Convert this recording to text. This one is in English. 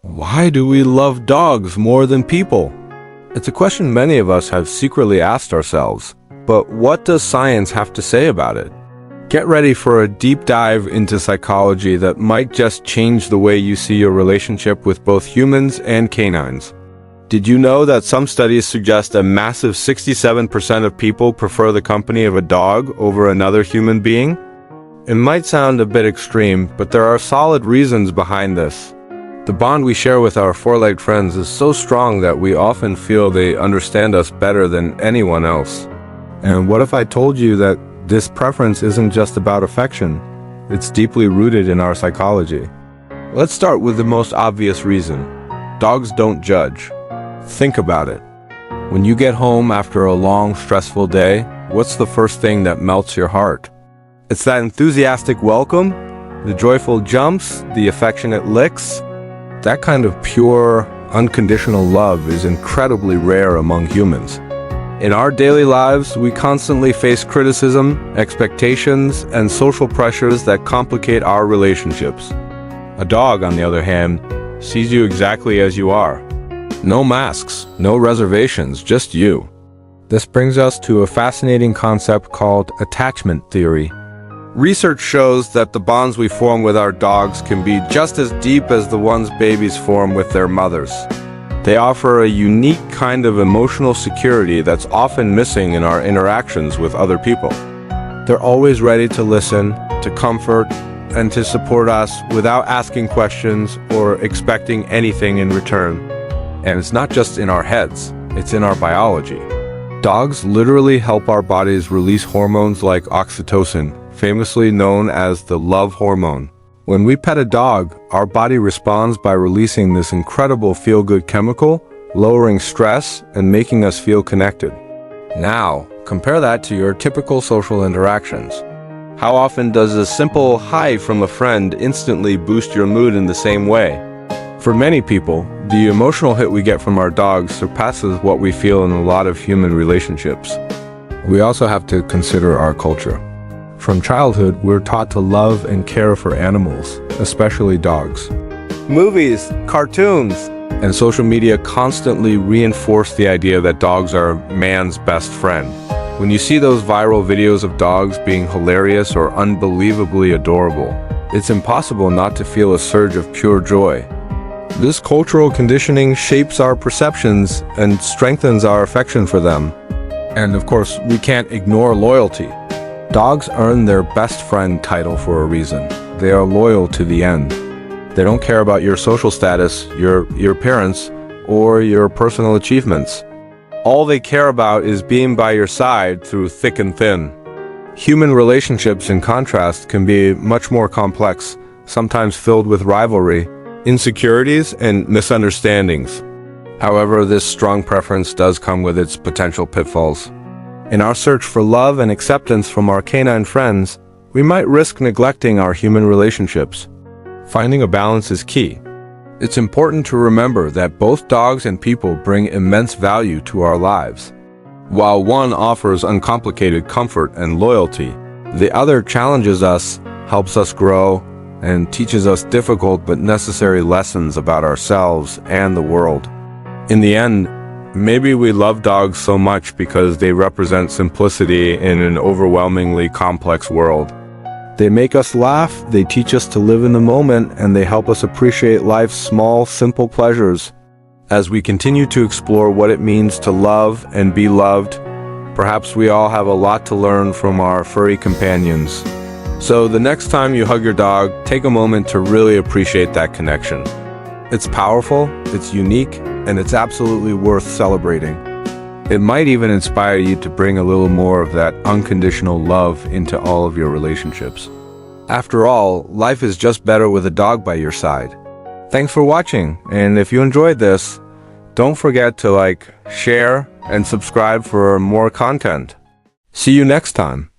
Why do we love dogs more than people? It's a question many of us have secretly asked ourselves, but what does science have to say about it? Get ready for a deep dive into psychology that might just change the way you see your relationship with both humans and canines. Did you know that some studies suggest a massive 67% of people prefer the company of a dog over another human being? It might sound a bit extreme, but there are solid reasons behind this. The bond we share with our four-legged friends is so strong that we often feel they understand us better than anyone else. And what if I told you that this preference isn't just about affection? It's deeply rooted in our psychology. Let's start with the most obvious reason. Dogs don't judge. Think about it. When you get home after a long, stressful day, what's the first thing that melts your heart? It's that enthusiastic welcome, the joyful jumps, the affectionate licks. That kind of pure, unconditional love is incredibly rare among humans. In our daily lives, we constantly face criticism, expectations, and social pressures that complicate our relationships. A dog, on the other hand, sees you exactly as you are. No masks, no reservations, just you. This brings us to a fascinating concept called attachment theory. Research shows that the bonds we form with our dogs can be just as deep as the ones babies form with their mothers. They offer a unique kind of emotional security that's often missing in our interactions with other people. They're always ready to listen, to comfort, and to support us without asking questions or expecting anything in return. And it's not just in our heads, it's in our biology. Dogs literally help our bodies release hormones like oxytocin, famously known as the love hormone. When we pet a dog, our body responds by releasing this incredible feel-good chemical, lowering stress and making us feel connected. Now, compare that to your typical social interactions. How often does a simple hi from a friend instantly boost your mood in the same way? For many people, the emotional hit we get from our dogs surpasses what we feel in a lot of human relationships. We also have to consider our culture. From childhood, we're taught to love and care for animals, especially dogs. Movies, cartoons, and social media constantly reinforce the idea that dogs are man's best friend. When you see those viral videos of dogs being hilarious or unbelievably adorable, it's impossible not to feel a surge of pure joy. This cultural conditioning shapes our perceptions and strengthens our affection for them. And of course, we can't ignore loyalty. Dogs earn their best friend title for a reason. They are loyal to the end. They don't care about your social status, your appearance, or your personal achievements. All they care about is being by your side through thick and thin. Human relationships, in contrast, can be much more complex, sometimes filled with rivalry, insecurities, and misunderstandings. However, this strong preference does come with its potential pitfalls. In our search for love and acceptance from our canine friends, we might risk neglecting our human relationships. Finding a balance is key. It's important to remember that both dogs and people bring immense value to our lives. While one offers uncomplicated comfort and loyalty, the other challenges us, helps us grow, and teaches us difficult but necessary lessons about ourselves and the world. In the end, maybe we love dogs so much because they represent simplicity in an overwhelmingly complex world. They make us laugh, they teach us to live in the moment, and they help us appreciate life's small, simple pleasures. As we continue to explore what it means to love and be loved, perhaps we all have a lot to learn from our furry companions. So the next time you hug your dog, take a moment to really appreciate that connection. It's powerful, it's unique, and it's absolutely worth celebrating. It might even inspire you to bring a little more of that unconditional love into all of your relationships. After all, life is just better with a dog by your side. Thanks for watching, and if you enjoyed this, don't forget to like, share, and subscribe for more content. See you next time.